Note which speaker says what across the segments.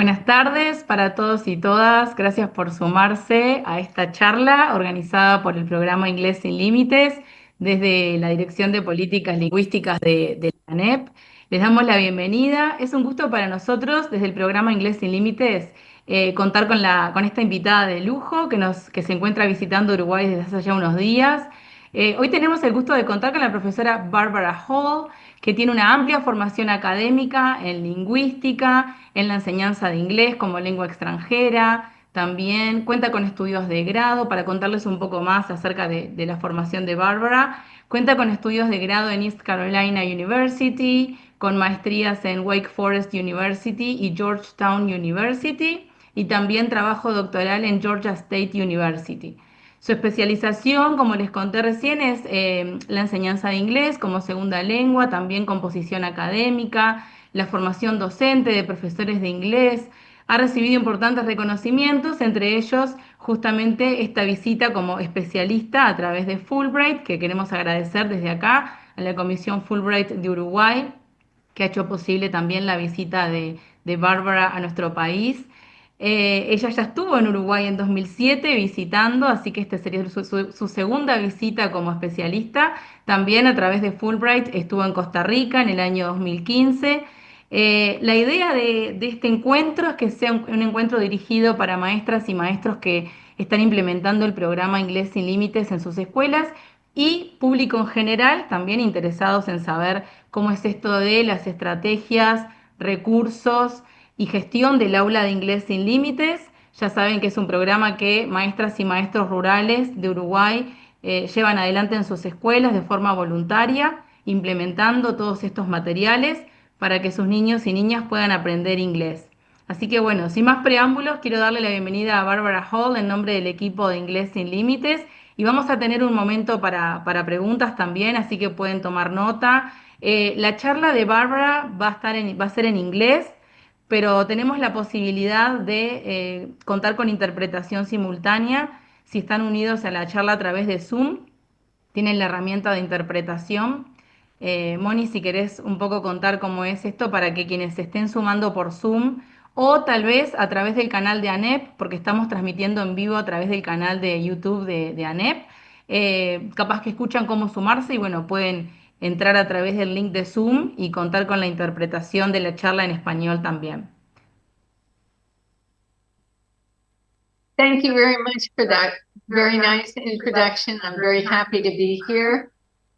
Speaker 1: Buenas tardes para todos y todas. Gracias por sumarse a esta charla organizada por el programa Inglés sin Límites desde la Dirección de Políticas Lingüísticas de la ANEP. Les damos la bienvenida. Es un gusto para nosotros desde el programa Inglés sin Límites contar con esta invitada de lujo que se encuentra visitando Uruguay desde hace ya unos días. Hoy tenemos el gusto de contar con la profesora Bárbara Hall, que tiene una amplia formación académica en lingüística, en la enseñanza de inglés como lengua extranjera. También cuenta con estudios de grado. Para contarles un poco más acerca de la formación de Bárbara, cuenta con estudios de grado en East Carolina University, con maestrías en Wake Forest University y Georgetown University, y también trabajo doctoral en Georgia State University. Su especialización, como les conté recién, es la enseñanza de inglés como segunda lengua, también composición académica, la formación docente de profesores de inglés. Ha recibido importantes reconocimientos, entre ellos justamente esta visita como especialista a través de Fulbright, que queremos agradecer desde acá a la Comisión Fulbright de Uruguay, que ha hecho posible también la visita de Bárbara a nuestro país. Ella ya estuvo en Uruguay en 2007 visitando, así que esta sería su segunda visita como especialista. También a través de Fulbright estuvo en Costa Rica en el año 2015. La idea de este encuentro es que sea un encuentro dirigido para maestras y maestros que están implementando el programa Inglés sin Límites en sus escuelas y público en general, también interesados en saber cómo es esto de las estrategias, recursos y gestión del aula de inglés sin límites. Ya saben que es un programa que maestras y maestros rurales de Uruguay llevan adelante en sus escuelas de forma voluntaria, implementando todos estos materiales para que sus niños y niñas puedan aprender inglés. Así que bueno, sin más preámbulos, quiero darle la bienvenida a Bárbara Hall en nombre del equipo de Inglés sin Límites y vamos a tener un momento para preguntas también, así que pueden tomar nota. La charla de Bárbara va a ser en inglés, pero tenemos la posibilidad de contar con interpretación simultánea si están unidos a la charla a través de Zoom. Tienen la herramienta de interpretación. Moni, si querés un poco contar cómo es esto para que quienes se estén sumando por Zoom o tal vez a través del canal de ANEP, porque estamos transmitiendo en vivo a través del canal de YouTube de ANEP, capaz que escuchan cómo sumarse y bueno, pueden entrar a través del link de Zoom y contar con la interpretación de la charla en español también.
Speaker 2: Thank you very much for that very nice introduction. I'm very happy to be here,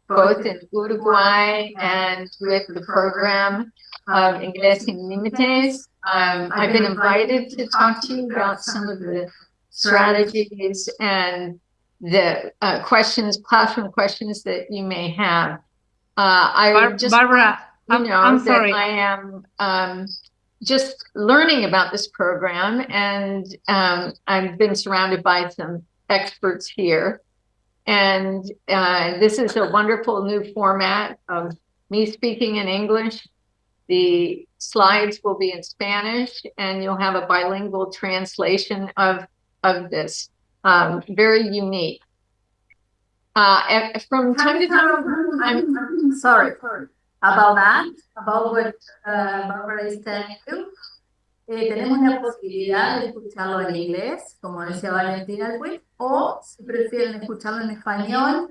Speaker 2: both in Uruguay and with the program of Inglés sin Límites. I've been invited to talk to you about some of the strategies and the classroom questions that you may have. I just want
Speaker 1: Barbara,
Speaker 2: you
Speaker 1: I'm
Speaker 2: know that
Speaker 1: sorry.
Speaker 2: I am just learning about this program, and I've been surrounded by some experts here. And this is a wonderful new format of me speaking in English. The slides will be in Spanish, and you'll have a bilingual translation of this. Very unique. From time to time,
Speaker 3: I'm sorry about that, about what Barbara is telling you. Tenemos la posibilidad de escucharlo en inglés, como decía Valentina Alquiz, o si prefieren escucharlo en español,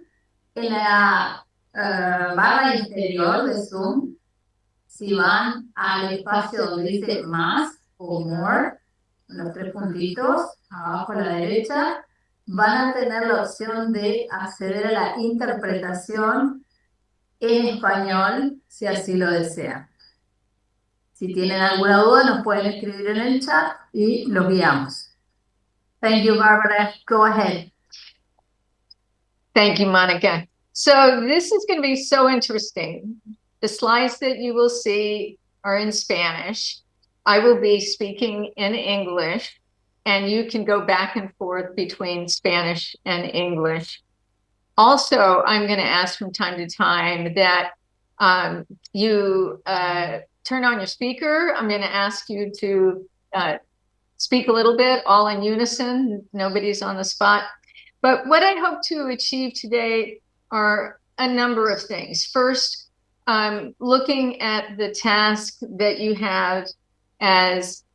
Speaker 3: en la barra inferior de Zoom, si van al espacio donde dice más o more, los tres puntitos abajo a la derecha, van a tener la opción de acceder a la interpretación en español, si así lo desean. Si tienen alguna duda, nos pueden escribir en el chat y los guiamos. Thank you, Barbara. Go ahead.
Speaker 2: Thank you, Monica. So this is going to be so interesting. The slides that you will see are in Spanish. I will be speaking in English, and you can go back and forth between Spanish and English. Also, I'm going to ask from time to time that you turn on your speaker. I'm going to ask you to speak a little bit, all in unison. Nobody's on the spot. But what I hope to achieve today are a number of things. First, looking at the task that you have as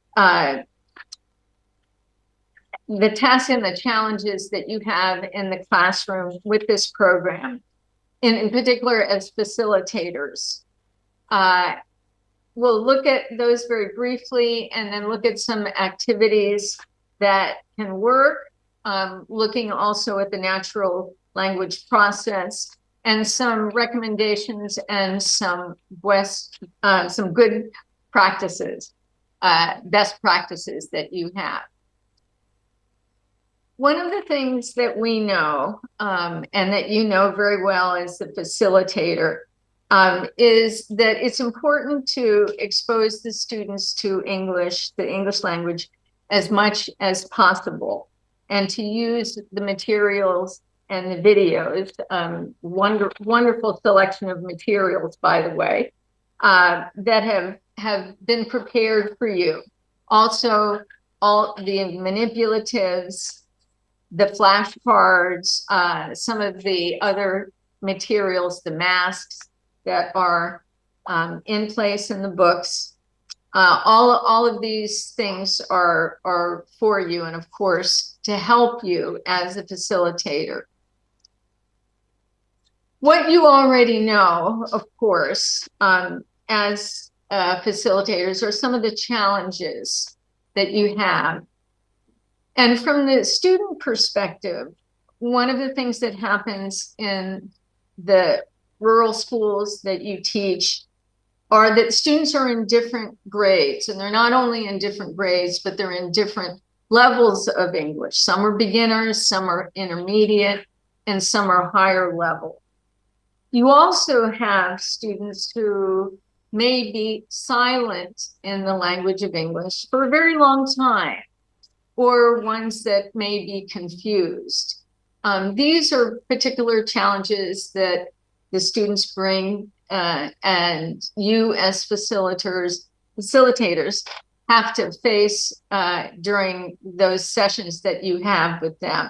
Speaker 2: the tasks and the challenges that you have in the classroom with this program, in particular as facilitators. We'll look at those very briefly and then look at some activities that can work, looking also at the natural language process and some recommendations and some good practices, best practices that you have. One of the things that we know, and that you know very well as the facilitator, is that it's important to expose the students to English, the English language, as much as possible, and to use the materials and the videos, wonderful selection of materials, by the way, that have been prepared for you. Also, all the manipulatives, the flashcards, some of the other materials, the masks that are in place in the books. All of these things are for you, and of course, to help you as a facilitator. What you already know, of course, as facilitators, are some of the challenges that you have. And from the student perspective, one of the things that happens in the rural schools that you teach are that students are in different grades, and they're not only in different grades, but they're in different levels of English. Some are beginners, some are intermediate, and some are higher level. You also have students who may be silent in the language of English for a very long time, or ones that may be confused. These are particular challenges that the students bring, and you as facilitators have to face during those sessions that you have with them.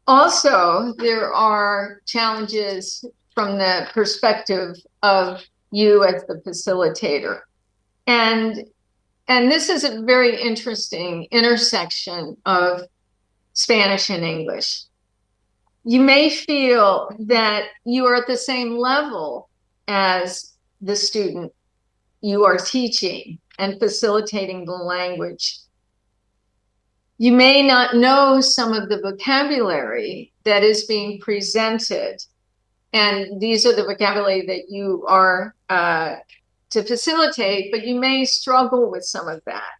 Speaker 2: Also, there are challenges from the perspective of you as the facilitator. And this is a very interesting intersection of Spanish and English. You may feel that you are at the same level as the student you are teaching and facilitating the language. You may not know some of the vocabulary that is being presented, and these are the vocabulary that you are to facilitate, but you may struggle with some of that.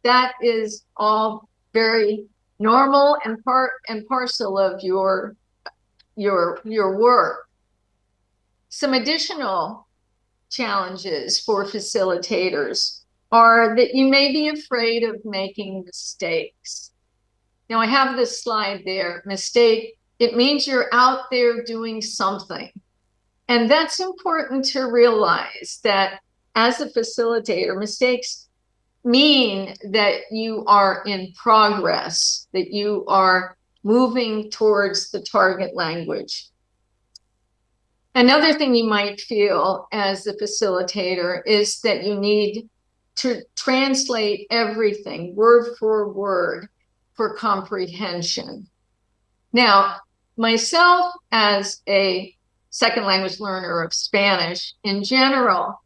Speaker 2: That is all very normal and part and parcel of your work. Some additional challenges for facilitators are that you may be afraid of making mistakes. Now, I have this slide there, mistake. It means you're out there doing something. And that's important to realize, that as a facilitator, mistakes mean that you are in progress, that you are moving towards the target language. Another thing you might feel as a facilitator is that you need to translate everything word for word for comprehension. Now, myself as a second language learner of Spanish in general,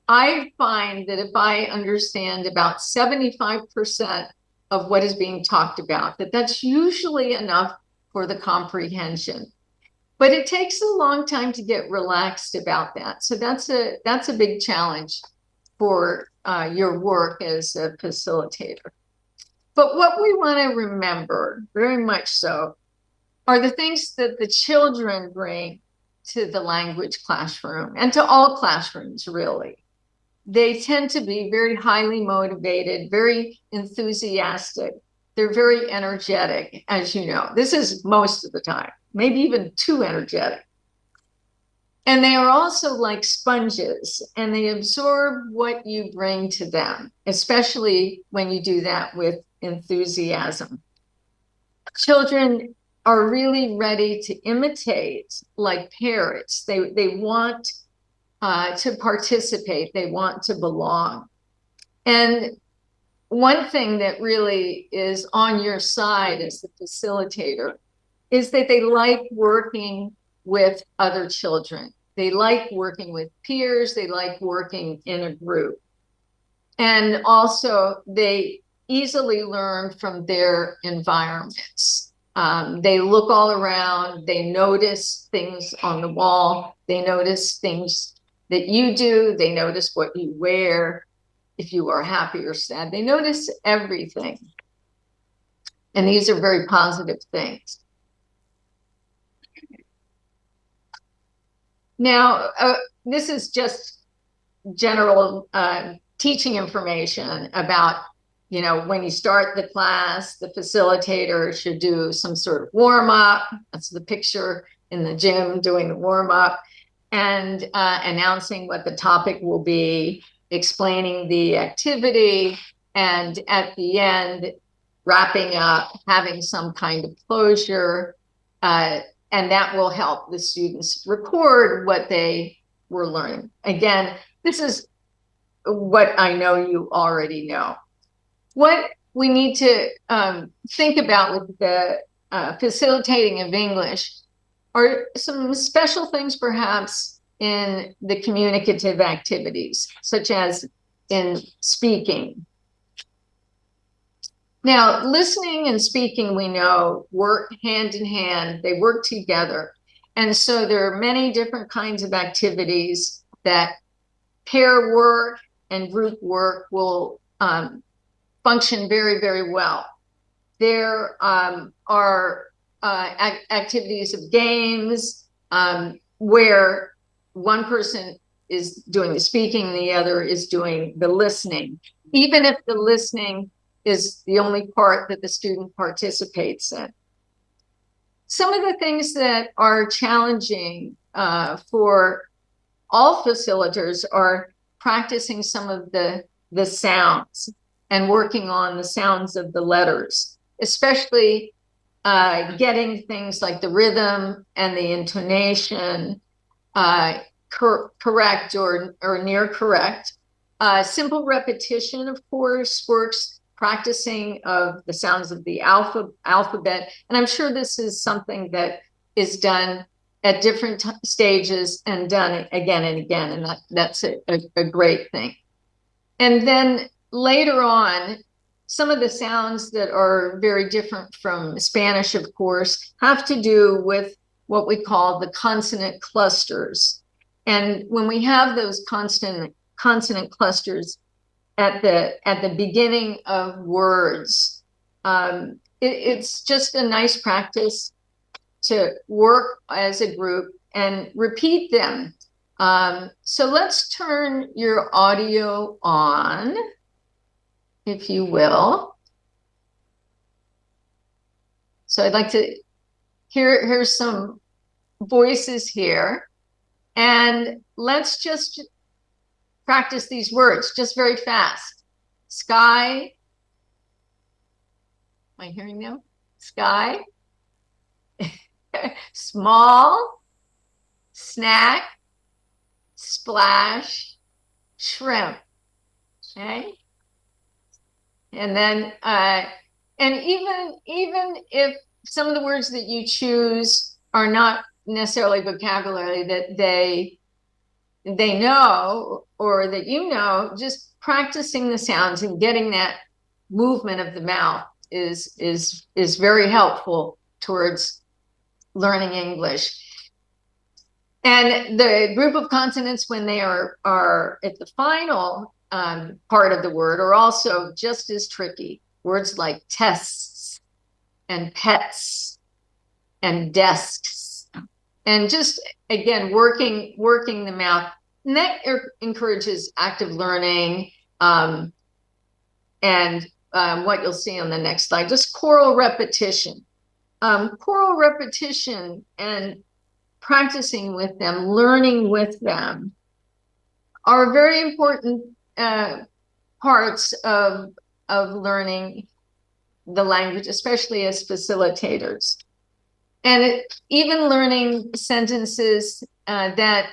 Speaker 2: I find that if I understand about 75% of what is being talked about, that's usually enough for the comprehension. But it takes a long time to get relaxed about that. So that's a big challenge for your work as a facilitator. But what we want to remember, very much so, are the things that the children bring to the language classroom, and to all classrooms, really. They tend to be very highly motivated, very enthusiastic. They're very energetic, as you know. This is most of the time, maybe even too energetic. And they are also like sponges, and they absorb what you bring to them, especially when you do that with enthusiasm. Children are really ready to imitate like parrots. They want to participate. They want to belong. And one thing that really is on your side as the facilitator is that they like working with other children. They like working with peers. They like working in a group. And also, they easily learn from their environments. They look all around. They notice things on the wall. They notice things that you do. They notice what you wear, if you are happy or sad. They notice everything. And these are very positive things. Now, this is just general teaching information about, you know, when you start the class, the facilitator should do some sort of warm-up. That's the picture in the gym doing the warm-up, and announcing what the topic will be, explaining the activity, and at the end, wrapping up, having some kind of closure, and that will help the students record what they were learning. Again, this is what I know you already know. What we need to think about with the facilitating of English are some special things, perhaps, in the communicative activities, such as in speaking. Now, listening and speaking, we know, work hand in hand. They work together. And so there are many different kinds of activities that pair work and group work will function very, very well. There are activities of games where one person is doing the speaking, the other is doing the listening, even if the listening is the only part that the student participates in. Some of the things that are challenging for all facilitators are practicing some of the sounds and working on the sounds of the letters, especially getting things like the rhythm and the intonation correct or near correct. Simple repetition, of course, works. Practicing of the sounds of the alphabet. And I'm sure this is something that is done at different stages and done again and again. And that's a great thing. And then later on, some of the sounds that are very different from Spanish, of course, have to do with what we call the consonant clusters. And when we have those consonant clusters at the beginning of words, it's just a nice practice to work as a group and repeat them. So let's turn your audio on, if you will. So I'd like to here's some voices here, and let's just practice these words just very fast. Sky. Am I hearing them? Sky. Small. Snack. Splash. Shrimp. Okay. And then, and even if some of the words that you choose are not necessarily vocabulary that they know or that you know, just practicing the sounds and getting that movement of the mouth is very helpful towards learning English. And the group of consonants, when they are at the final part of the word, are also just as tricky. Words like tests and pets and desks, and just again working the mouth. And that encourages active learning, and what you'll see on the next slide, just choral repetition. Choral repetition and practicing with them, learning with them, are very important parts of learning the language, especially as facilitators. And even learning sentences that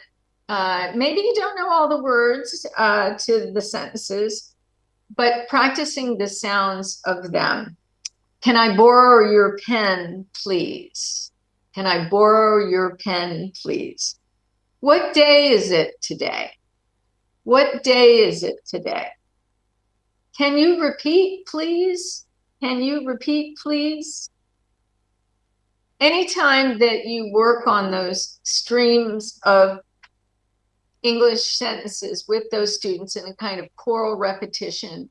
Speaker 2: maybe you don't know all the words to the sentences, but practicing the sounds of them. Can I borrow your pen, please? Can I borrow your pen, please? What day is it today? What day is it today? Can you repeat, please? Can you repeat, please? Anytime that you work on those streams of English sentences with those students in a kind of choral repetition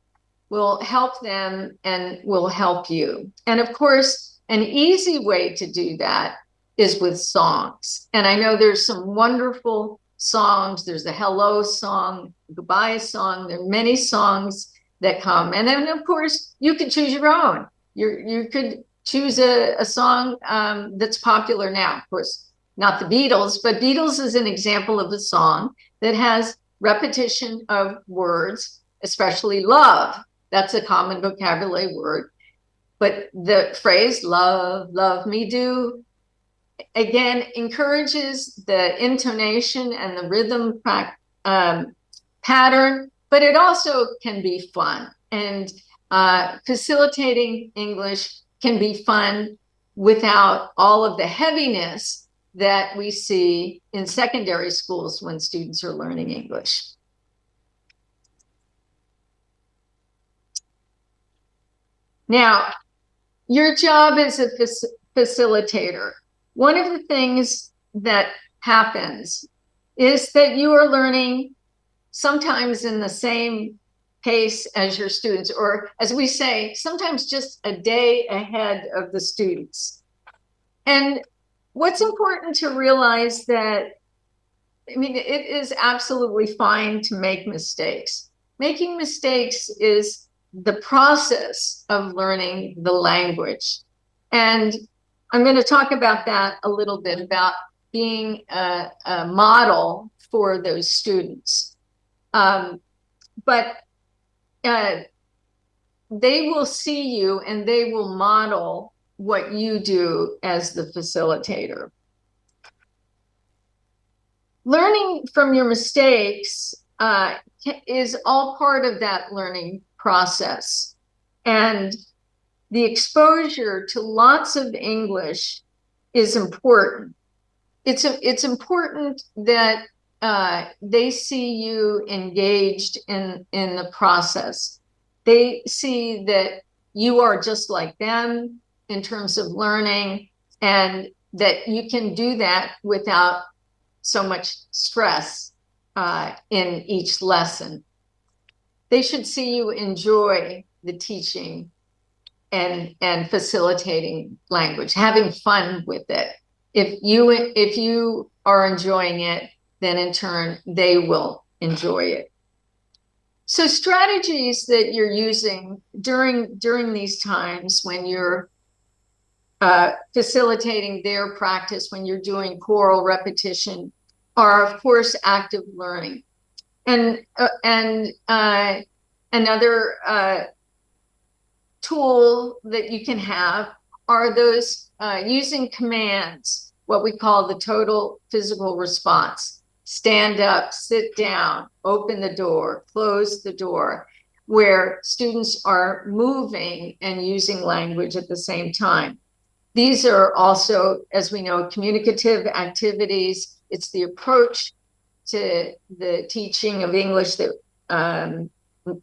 Speaker 2: will help them and will help you. And of course, an easy way to do that is with songs. And I know there's some wonderful songs. There's the hello song, goodbye song. There are many songs that come. And then of course, you can choose your own. You could choose a song that's popular now. Of course, not the Beatles, but Beatles is an example of a song that has repetition of words, especially love. That's a common vocabulary word. But the phrase, love, love me do, again, encourages the intonation and the rhythm pattern, but it also can be fun. And facilitating English can be fun without all of the heaviness that we see in secondary schools when students are learning English. Now, your job as a facilitator, one of the things that happens is that you are learning sometimes in the same pace as your students, or as we say, sometimes just a day ahead of the students. And what's important to realize that, I mean, it is absolutely fine to make mistakes. Making mistakes is the process of learning the language. And I'm going to talk about that a little bit, about being a model for those students. But they will see you and they will model what you do as the facilitator. Learning from your mistakes is all part of that learning process. And the exposure to lots of English is important. It's important that they see you engaged in the process. They see that you are just like them in terms of learning, and that you can do that without so much stress in each lesson. They should see you enjoy the teaching and facilitating language, having fun with it. If you are enjoying it, then in turn, they will enjoy it. So strategies that you're using during these times when you're facilitating their practice, when you're doing choral repetition, are of course active learning. And another tool that you can have are those using commands, what we call the total physical response. Stand up, sit down, open the door, close the door, where students are moving and using language at the same time. These are also, as we know, communicative activities. It's the approach to the teaching of English that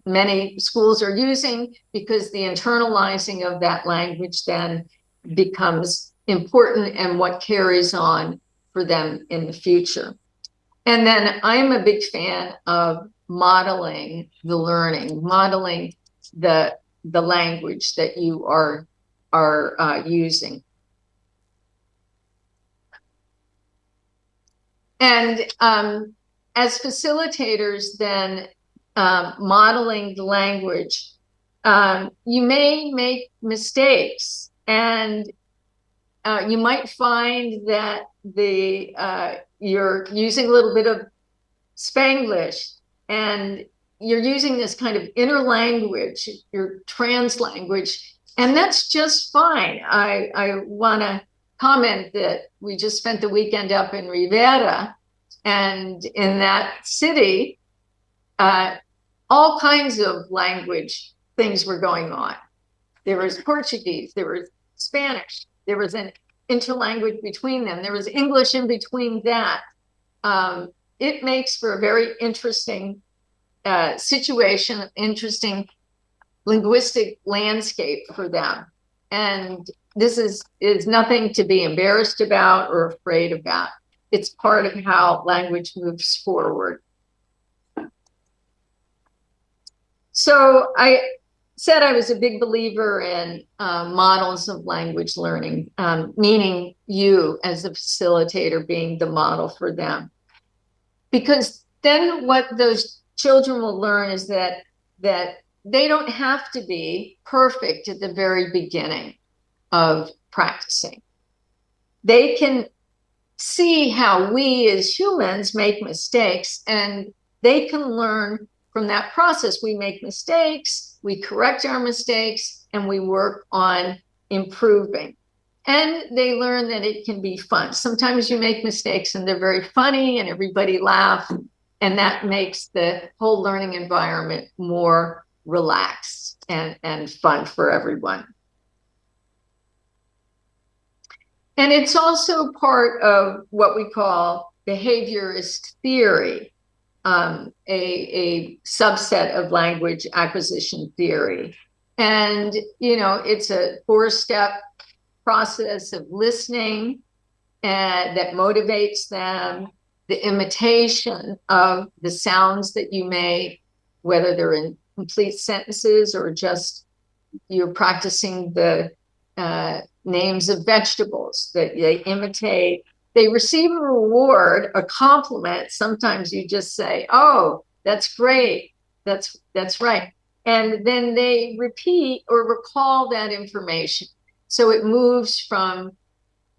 Speaker 2: many schools are using, because the internalizing of that language then becomes important and what carries on for them in the future. And then I'm a big fan of modeling the learning, modeling the language that you are using. And as facilitators, then modeling the language, you may make mistakes, and you might find that you're using a little bit of Spanglish, and you're using this kind of inner language, your trans language, and that's just fine. I want to comment that we just spent the weekend up in Rivera And in that city, all kinds of language things were going on. There was Portuguese, there was Spanish, there was an interlanguage between them, there was English in between that. It makes for a very interesting situation, interesting linguistic landscape for them. And this is nothing to be embarrassed about or afraid about. It's part of how language moves forward. So I said I was a big believer in models of language learning, meaning you as a facilitator being the model for them. Because then what those children will learn is that they don't have to be perfect at the very beginning of practicing. They can see how we as humans make mistakes, and they can learn from that process. We make mistakes, we correct our mistakes, and we work on improving. And they learn that it can be fun. Sometimes you make mistakes and they're very funny and everybody laughs, and that makes the whole learning environment more relaxed and fun for everyone. And it's also part of what we call behaviorist theory, a subset of language acquisition theory. And, you know, it's a 4-step process of listening that motivates them, the imitation of the sounds that you make, whether they're in complete sentences or just you're practicing the names of vegetables that they imitate. They receive a reward, a compliment. Sometimes you just say, "Oh, that's great. That's right." And then they repeat or recall that information. So it moves from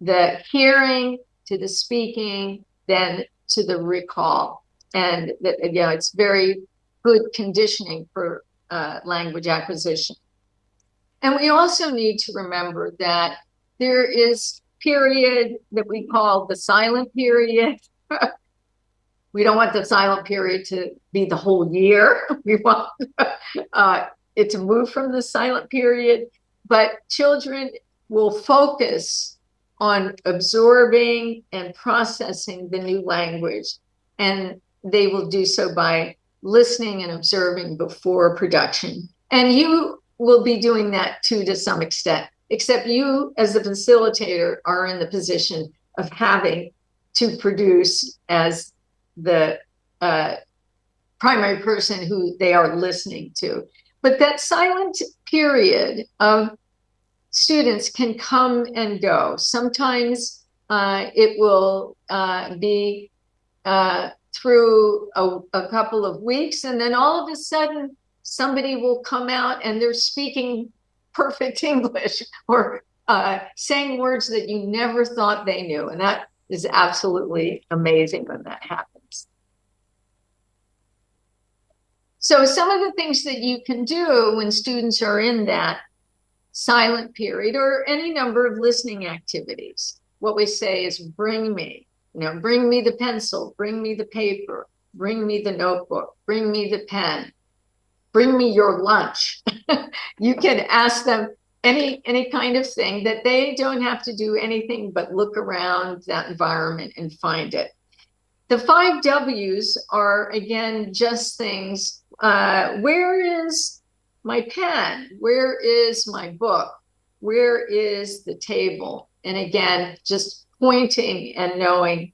Speaker 2: the hearing to the speaking, then to the recall. And again, it's very good conditioning for language acquisition. And we also need to remember that there is period that we call the silent period. We don't want the silent period to be the whole year. We want it to move from the silent period, but children will focus on absorbing and processing the new language, and they will do so by listening and observing before production. And you will be doing that too to some extent, except you as the facilitator are in the position of having to produce as the primary person who they are listening to. But that silent period of students can come and go. Sometimes it will be through a couple of weeks, and then all of a sudden somebody will come out and they're speaking perfect English or saying words that you never thought they knew. And that is absolutely amazing when that happens. So some of the things that you can do when students are in that silent period or any number of listening activities, what we say is bring me, bring me the pencil, bring me the paper, bring me the notebook, bring me the pen, bring me your lunch. You can ask them any kind of thing that they don't have to do anything but look around that environment and find it. The 5 W's are, again, just things. Where is my pen? Where is my book? Where is the table? And again, just pointing and knowing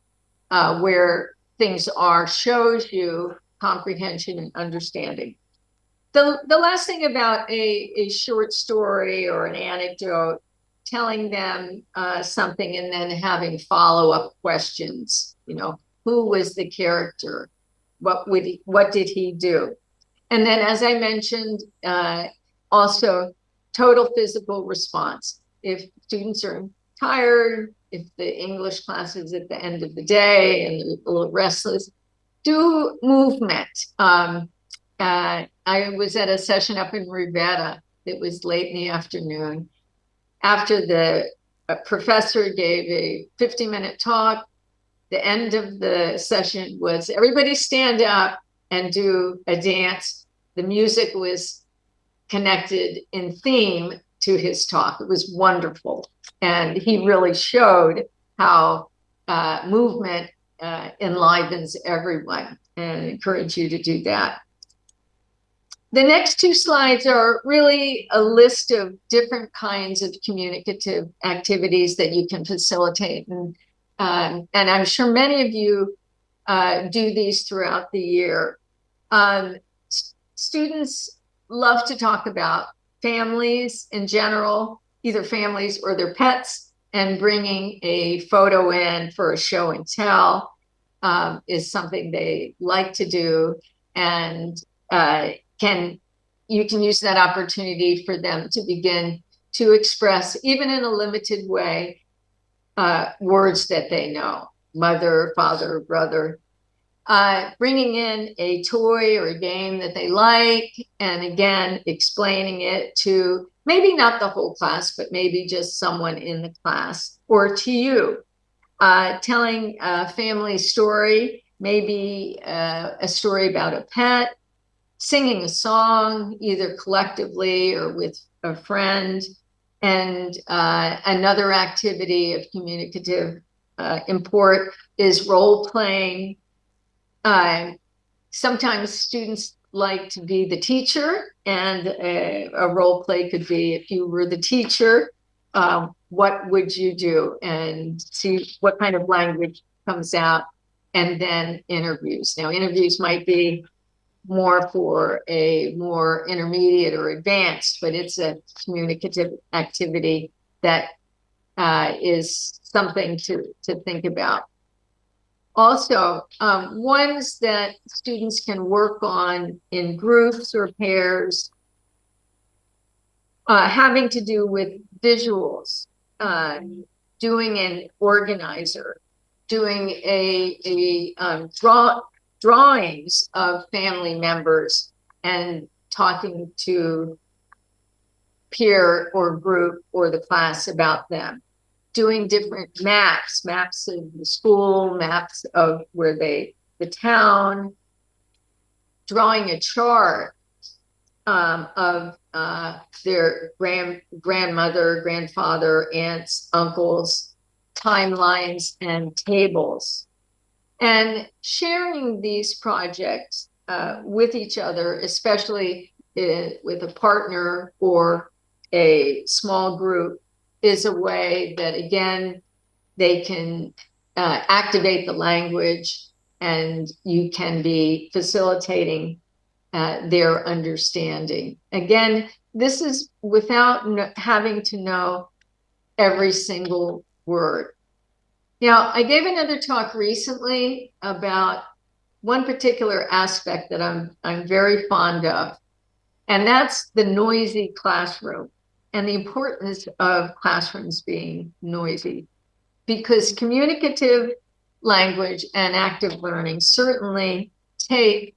Speaker 2: where things are shows you comprehension and understanding. The last thing about a short story or an anecdote, telling them something and then having follow-up questions. Who was the character? What did he do? And then, as I mentioned, also total physical response. If students are tired, if the English class is at the end of the day and they're a little restless, do movement. I was at a session up in Rivera. It was late in the afternoon. After the professor gave a 50-minute talk, the end of the session was everybody stand up and do a dance. The music was connected in theme to his talk. It was wonderful. And he really showed how movement enlivens everyone, and I encourage you to do that. The next two slides are really a list of different kinds of communicative activities that you can facilitate. And I'm sure many of you do these throughout the year. Students love to talk about families in general, either families or their pets, and bringing a photo in for a show and tell is something they like to do. And you can use that opportunity for them to begin to express, even in a limited way, words that they know, mother, father, brother, bringing in a toy or a game that they like, and again, explaining it to maybe not the whole class, but maybe just someone in the class or to you, telling a family story, maybe a story about a pet, singing a song, either collectively or with a friend. And another activity of communicative import is role playing. Sometimes students like to be the teacher, and a role play could be, if you were the teacher, what would you do? And see what kind of language comes out, and then interviews. Now, interviews might be more for a more intermediate or advanced, but it's a communicative activity that is something to think about. Also, ones that students can work on in groups or pairs, having to do with visuals, doing an organizer, doing drawings of family members and talking to peer or group or the class about them, doing different maps of the school, maps of the town, drawing a chart of their grandmother, grandfather, aunts, uncles, timelines, and tables. And sharing these projects with each other, especially with a partner or a small group, is a way that, again, they can activate the language, and you can be facilitating their understanding. Again, this is without having to know every single word. Now, I gave another talk recently about one particular aspect that I'm very fond of, and that's the noisy classroom and the importance of classrooms being noisy, because communicative language and active learning certainly take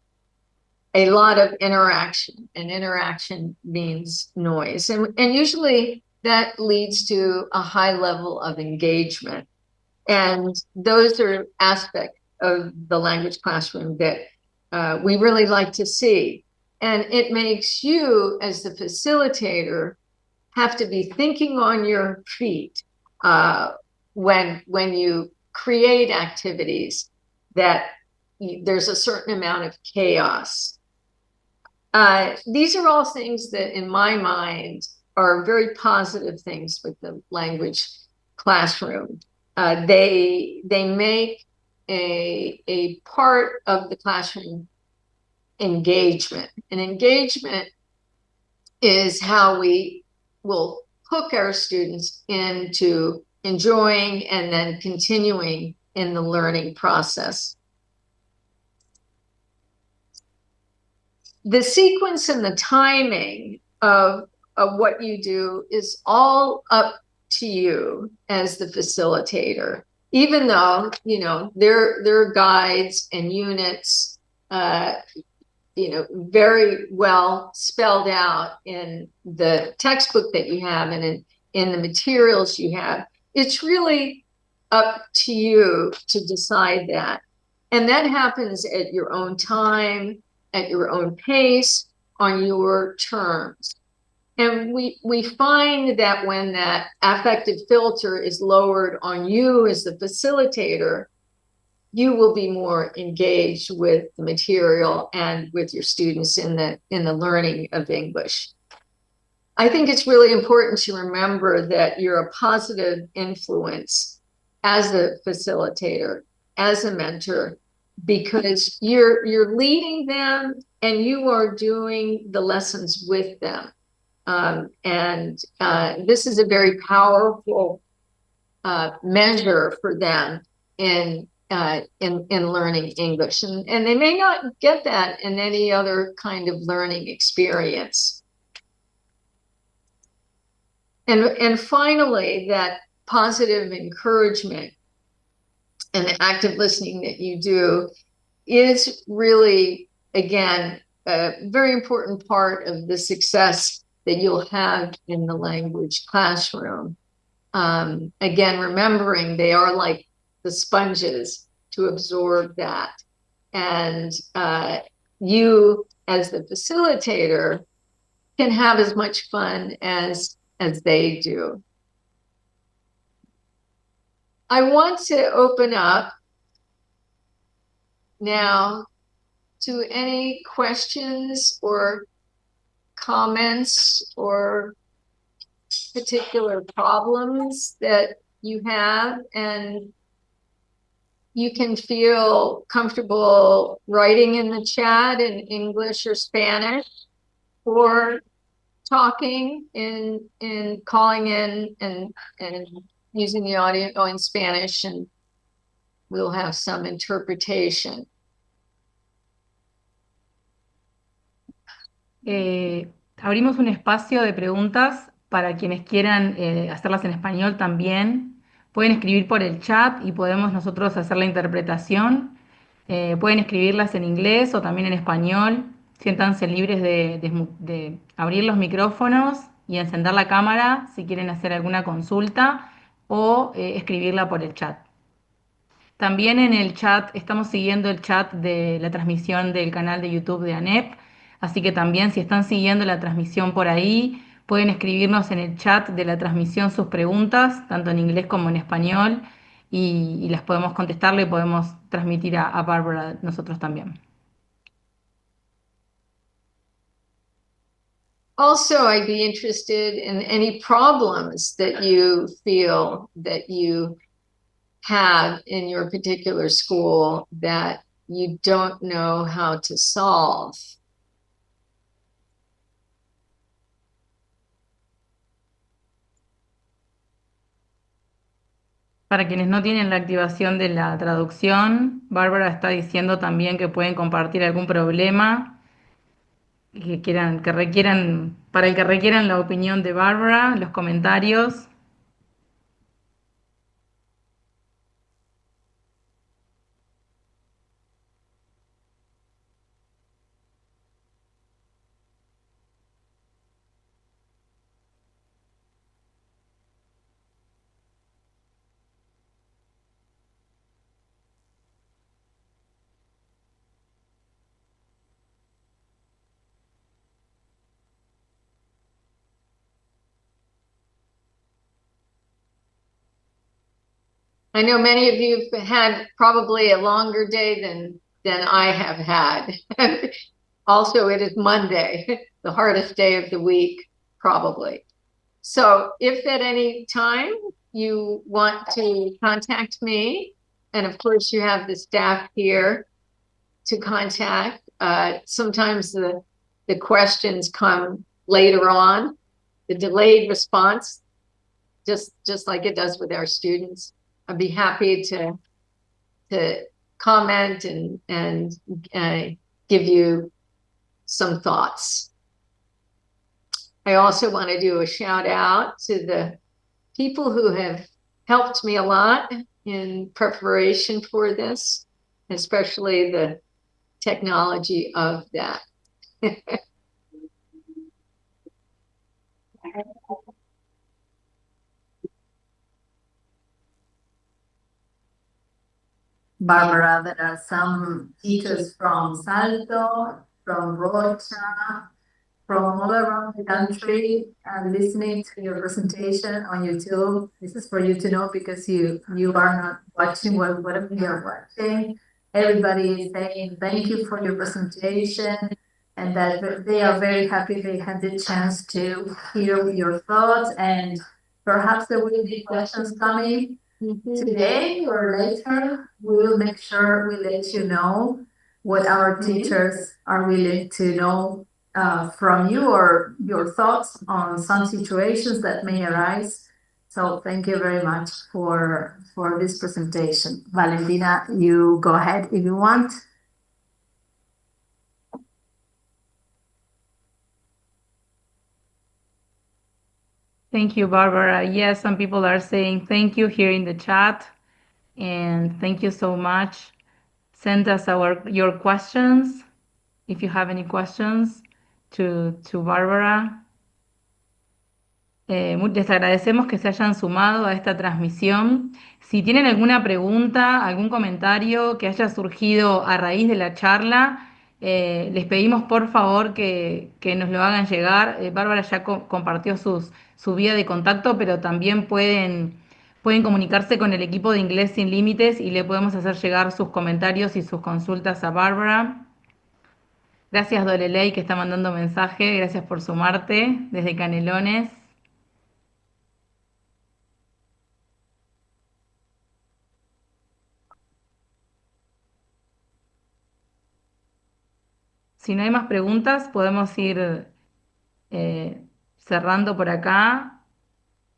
Speaker 2: a lot of interaction, and interaction means noise. And usually that leads to a high level of engagement. And those are aspects of the language classroom that we really like to see. And it makes you, as the facilitator, have to be thinking on your feet when you create activities that there's a certain amount of chaos. These are all things that, in my mind, are very positive things with the language classroom. They make a part of the classroom engagement. And engagement is how we will hook our students into enjoying and then continuing in the learning process. The sequence and the timing of what you do is all up to you as the facilitator, even though, you know, there are guides and units, you know, very well spelled out in the textbook that you have and in the materials you have. It's really up to you to decide that. And that happens at your own time, at your own pace, on your terms. And we find that when that affective filter is lowered on you as the facilitator, you will be more engaged with the material and with your students in the learning of English. I think it's really important to remember that you're a positive influence as a facilitator, as a mentor, because you're leading them and you are doing the lessons with them. This is a very powerful measure for them in learning English, and they may not get that in any other kind of learning experience. And finally, that positive encouragement and the active listening that you do is really, again, a very important part of the success that you'll have in the language classroom. Again, remembering they are like the sponges to absorb that. And you, as the facilitator, can have as much fun as they do. I want to open up now to any questions or comments or particular problems that you have, and you can feel comfortable writing in the chat in English or Spanish, or talking in calling in and using the audio in Spanish, and we'll have some interpretation.
Speaker 1: Abrimos un espacio de preguntas para quienes quieran hacerlas en español también. Pueden escribir por el chat y podemos nosotros hacer la interpretación. Pueden escribirlas en inglés o también en español. Siéntanse libres de abrir los micrófonos y encender la cámara si quieren hacer alguna consulta o escribirla por el chat. También en el chat, estamos siguiendo el chat de la transmisión del canal de YouTube de ANEP, así que también si están siguiendo la transmisión por ahí, pueden escribirnos en el chat de la transmisión sus preguntas, tanto en inglés como en español, y las podemos contestar, le podemos transmitir a Bárbara nosotros también.
Speaker 2: Also, I'd be interested in any problems that you feel that you have in your particular school that you don't know how to solve.
Speaker 1: Para quienes no tienen la activación de la traducción, Bárbara está diciendo también que pueden compartir algún problema que requieran, para el que requieran la opinión de Bárbara, los comentarios.
Speaker 2: I know many of you have had probably a longer day than I have had. Also, it is Monday, the hardest day of the week, probably. So if at any time you want to contact me, and of course you have the staff here to contact, sometimes the questions come later on, the delayed response, just like it does with our students. I'd be happy to comment and give you some thoughts. I also want to do a shout out to the people who have helped me a lot in preparation for this, especially the technology of that.
Speaker 3: Barbara, there are some teachers from Salto, from Rocha, from all around the country listening to your presentation on YouTube. This is for you to know because you are not watching whatever you are watching. Everybody is saying thank you for your presentation and that they are very happy they had the chance to hear your thoughts, and perhaps there will be questions coming today or later. We will make sure we let you know what our teachers are willing to know from you or your thoughts on some situations that may arise. So thank you very much for this presentation. Valentina, you go ahead if you want.
Speaker 1: Thank you, Barbara. Yes, some people are saying thank you here in the chat, and thank you so much. Send us your questions if you have any questions to Barbara. Les agradecemos que se hayan sumado a esta transmisión. Si tienen alguna pregunta, algún comentario que haya surgido a raíz de la charla, les pedimos por favor que nos lo hagan llegar. Bárbara ya compartió su vía de contacto, pero también pueden comunicarse con el equipo de Inglés Sin Límites y le podemos hacer llegar sus comentarios y sus consultas a Bárbara. Gracias, Doreley, que está mandando mensaje. Gracias por sumarte desde Canelones. Si no hay más preguntas, podemos ir cerrando por acá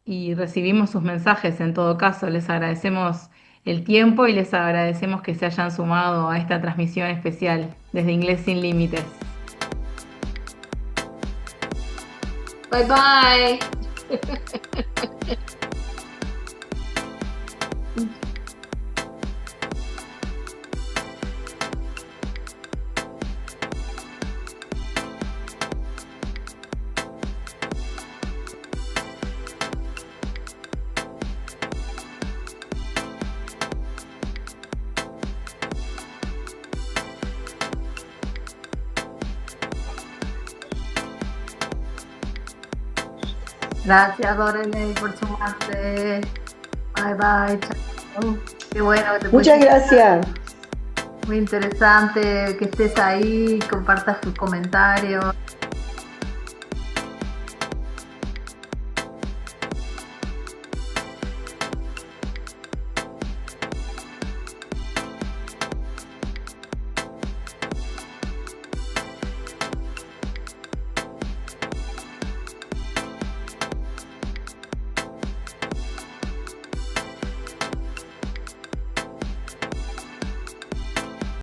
Speaker 1: y recibimos sus mensajes en todo caso. Les agradecemos el tiempo y les agradecemos que se hayan sumado a esta transmisión especial desde Inglés Sin Límites.
Speaker 2: Bye bye.
Speaker 3: Gracias, Doreley, por sumarte. Bye, bye. Chao. Qué bueno que te
Speaker 4: Muchas gracias.
Speaker 3: Muy interesante que estés ahí, compartas tus comentarios.